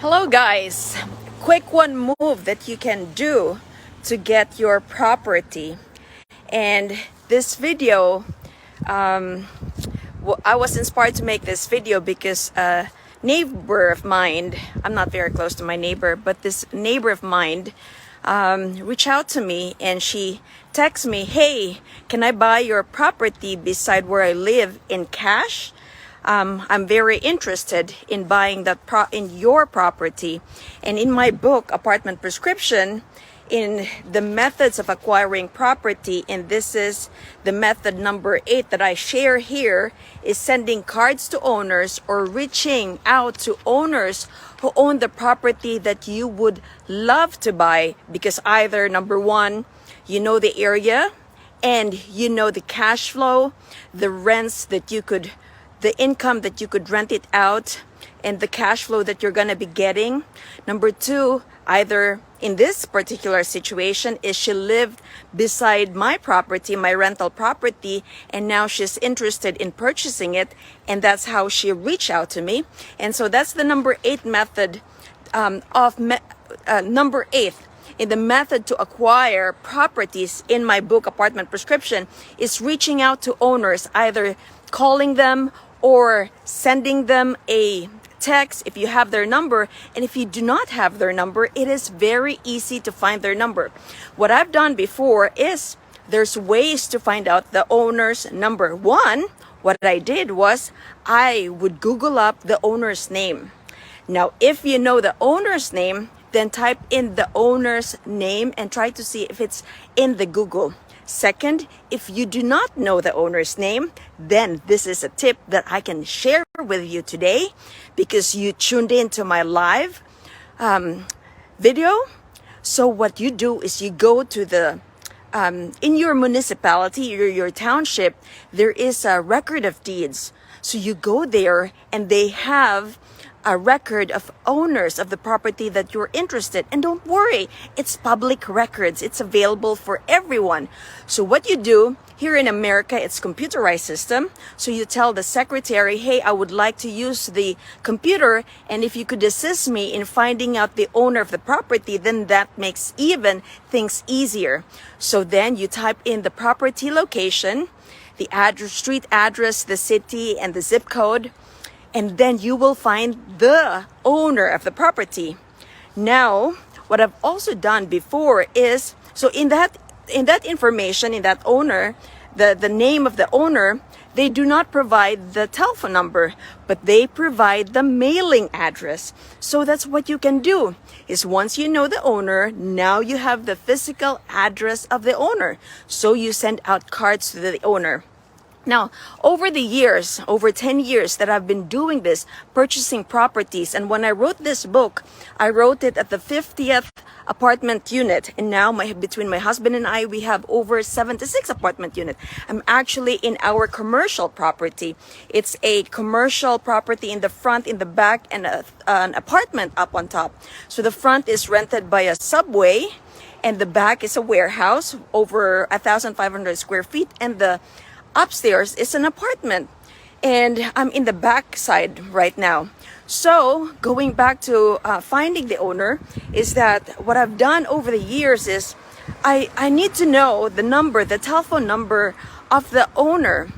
Hello guys, quick one move that you can do to get your property. And this video, I was inspired to make this video because a neighbor of mine, I'm not very close to my neighbor, but this neighbor of mine reached out to me and she texted me, "Hey, can I buy your property beside where I live in cash? I'm very interested in buying in your property." And in my book, Apartment Prescription, in the methods of acquiring property, and this is the method number 8 that I share here, is sending cards to owners or reaching out to owners who own the property that you would love to buy, because either number one, you know the area and you know the cash flow, the rents that you could, the income that you could rent it out, and the cash flow that you're going to be getting. Number two, either in this particular situation, is she lived beside my property, my rental property, and now she's interested in purchasing it, and that's how she reached out to me. And so that's the number 8 method number 8 in the method to acquire properties in my book, Apartment Prescription, is reaching out to owners, either calling them or sending them a text if you have their number. And if you do not have their number, it is very easy to find their number. What I've done before is there's ways to find out the owner's number. One, what I did was I would Google up the owner's name. Now, if you know the owner's name, then type in the owner's name and try to see if it's in the Google. Second, if you do not know the owner's name, then this is a tip that I can share with you today because you tuned into my live video. So what you do is you go to the, in your municipality or your township, there is a record of deeds. So you go there and they have a record of owners of the property that you're interested. And don't worry, it's public records. It's available for everyone. So what you do here in America, it's computerized system. So you tell the secretary, "Hey, I would like to use the computer, and if you could assist me in finding out the owner of the property," then that makes even things easier. So then you type in the property location, the address, street address, the city, and the zip code. And then you will find the owner of the property. Now, what I've also done before is, so in that information, in that owner, the name of the owner, they do not provide the telephone number, but they provide the mailing address. So that's what you can do, is once you know the owner, now you have the physical address of the owner. So you send out cards to the owner. Now, over the years, over 10 years that I've been doing this, purchasing properties, and when I wrote this book, I wrote it at the 50th apartment unit. And now between my husband and I, we have over 76 apartment units. I'm actually in our commercial property. It's a commercial property in the front, in the back, and an apartment up on top. So the front is rented by a Subway, and the back is a warehouse over 1,500 square feet, and the upstairs is an apartment, and I'm in the back side right now. So going back to finding the owner, is that what I've done over the years is I need to know the number, the telephone number of the owner,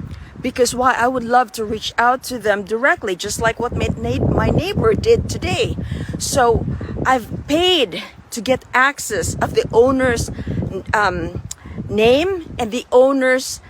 because why, I would love to reach out to them directly, just like what my neighbor did today. So I've paid to get access of the owner's name and the owner's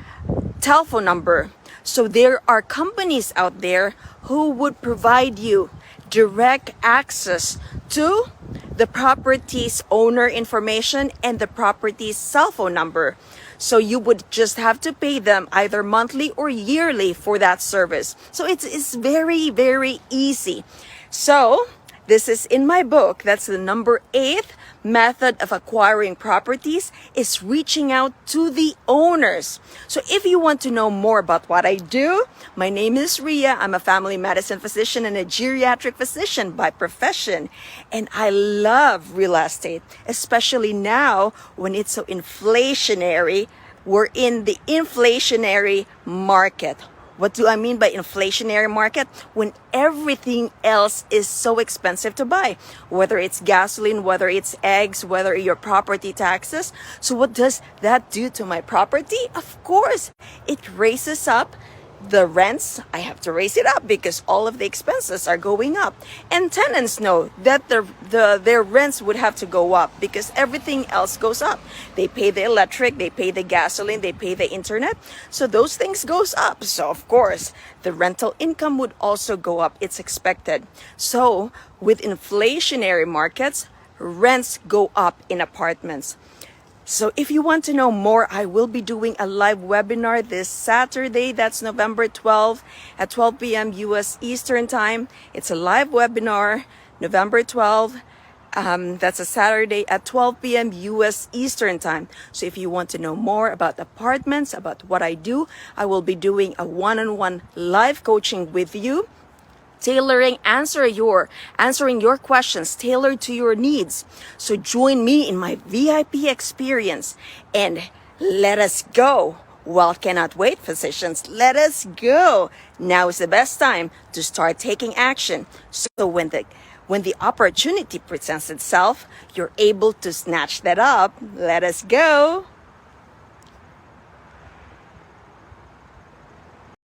telephone number. So there are companies out there who would provide you direct access to the property's owner information and the property's cell phone number. So you would just have to pay them either monthly or yearly for that service. So it's very, very easy. So this is in my book. That's the number 8 method of acquiring properties, is reaching out to the owners. So if you want to know more about what I do, my name is Ria. I'm a family medicine physician and a geriatric physician by profession. And I love real estate, especially now when it's so inflationary. We're in the inflationary market. What do I mean by inflationary market? When everything else is so expensive to buy, whether it's gasoline, whether it's eggs, whether your property taxes. So what does that do to my property? Of course, it raises up the rents. I have to raise it up because all of the expenses are going up, and tenants know that their rents would have to go up because everything else goes up. They pay the electric, they pay the gasoline, they pay the internet, so those things goes up. So of course the rental income would also go up. It's expected. So with inflationary markets, rents go up in apartments. So if you want to know more, I will be doing a live webinar this Saturday. That's November 12th at 12 p.m. US Eastern Time. It's a live webinar, November 12th. That's a Saturday at 12 p.m. US Eastern Time. So if you want to know more about apartments, about what I do, I will be doing a one-on-one live coaching with you, answering your questions tailored to your needs. So join me in my VIP experience and let us go. Well, cannot wait, physicians. Let us go. Now is the best time to start taking action. So when the opportunity presents itself, you're able to snatch that up. Let us go.